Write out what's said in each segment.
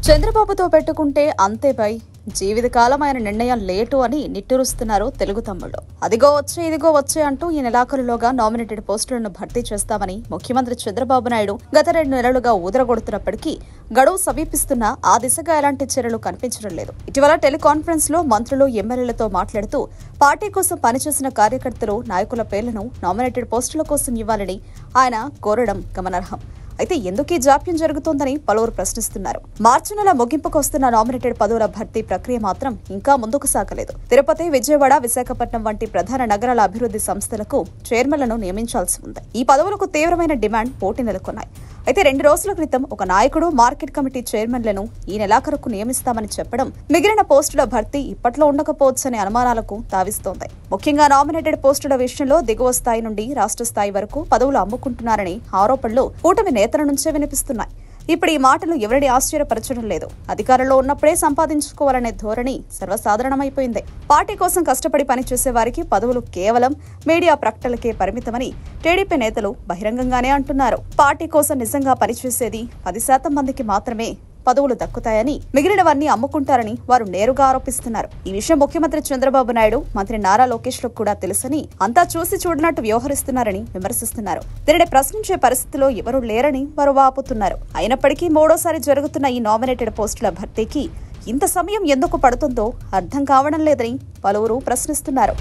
చంద్రబాబుతో పెట్టుకుంటే అంతేపై జీవితకాలం ఆయన నిర్ణయం లేటు అని నిట్టూరుస్తున్నారు తెలుగు తమ్ముళ్ళు. అదిగో వచ్చే ఇదిగో వచ్చే అంటూ ఈ నెలాఖరులోగా నామినేటెడ్ పోస్టులను భర్తీ చేస్తామని ముఖ్యమంత్రి చంద్రబాబు నాయుడు గత 2 నెలలుగా ఊదరగొడుతున్నప్పటికీ గడువు సమీపిస్తున్నా ఆ దిశగా ఎలాంటి చర్యలు కనిపించడం లేదు. ఇటీవల టెలికాన్ఫరెన్స్ లో మంత్రులు ఎమ్మెల్యేలతో మాట్లాడుతూ పార్టీ కోసం పనిచేసిన కార్యకర్తలు నాయకుల పేర్లను నామినేటెడ్ పోస్టుల కోసం ఇవ్వాలని ఆయన కోరడం గమనార్హం. అయితే ఎందుకు ఈ జాప్యం జరుగుతోందని పలువురు ప్రశ్నిస్తున్నారు. మార్చి నెల ముగింపుకు వస్తున్న నామినేటెడ్ పదవుల భర్తీ ప్రక్రియ మాత్రం ఇంకా ముందుకు సాగలేదు. తిరుపతి, విజయవాడ, విశాఖపట్నం వంటి ప్రధాన నగరాల అభివృద్ధి సంస్థలకు చైర్మన్లను నియమించాల్సి ఉంది. ఈ పదవులకు తీవ్రమైన డిమాండ్, పోటీ నెలకొన్నాయి. అయితే 2 రోజుల క్రితం ఒక నాయకుడు మార్కెట్ కమిటీ చైర్మన్లను ఈ నెలాఖరుకు నియమిస్తామని చెప్పడం మిగిలిన పోస్టుల భర్తీ ఇప్పట్లో ఉండకపోవచ్చనే అనుమానాలకు తావిస్తోంది. ముఖ్యంగా నామినేటెడ్ పోస్టుల విషయంలో దిగువ స్థాయి నుండి రాష్ట్ర స్థాయి వరకు పదవులు అమ్ముకుంటున్నారని ఆరోపణలు కూటమి నేతల నుంచే వినిపిస్తున్నాయి. ఇప్పుడు ఈ మాటలు ఎవరిని ఆశ్చర్యపరచడం లేదు. అధికారంలో ఉన్నప్పుడే సంపాదించుకోవాలనే ధోరణి సర్వసాధారణమైపోయింది. పార్టీ కోసం కష్టపడి పనిచేసే వారికి పదవులు కేవలం మీడియా ప్రకటనలకే పరిమితమని టీడీపీ నేతలు బహిరంగంగానే అంటున్నారు. పార్టీ కోసం నిజంగా పనిచేసేది 10% మందికి మాత్రమే పదవులు దక్కుతాయని, మిగిలినవన్నీ అమ్ముకుంటారని వారు నేరుగా ఆరోపిస్తున్నారు. ఈ విషయం ముఖ్యమంత్రి చంద్రబాబు నాయుడు, మంత్రి నారా లోకేష్ లకు కూడా తెలుసని, అంతా చూసి చూడనట్టు వ్యవహరిస్తున్నారని విమర్శిస్తున్నారు. దీనిని ప్రశ్నించే పరిస్థితిలో ఎవరూ లేరని వారు వాపోతున్నారు. అయినప్పటికీ 3వ సారి జరుగుతున్న ఈ నామినేటెడ్ పోస్టుల భర్తీకి ఇంత సమయం ఎందుకు పడుతుందో అర్థం కావడం లేదని పలువురు ప్రశ్నిస్తున్నారు.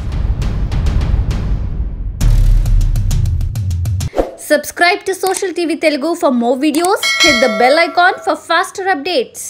Subscribe to Social TV Telugu for more videos. Hit the bell icon for faster updates.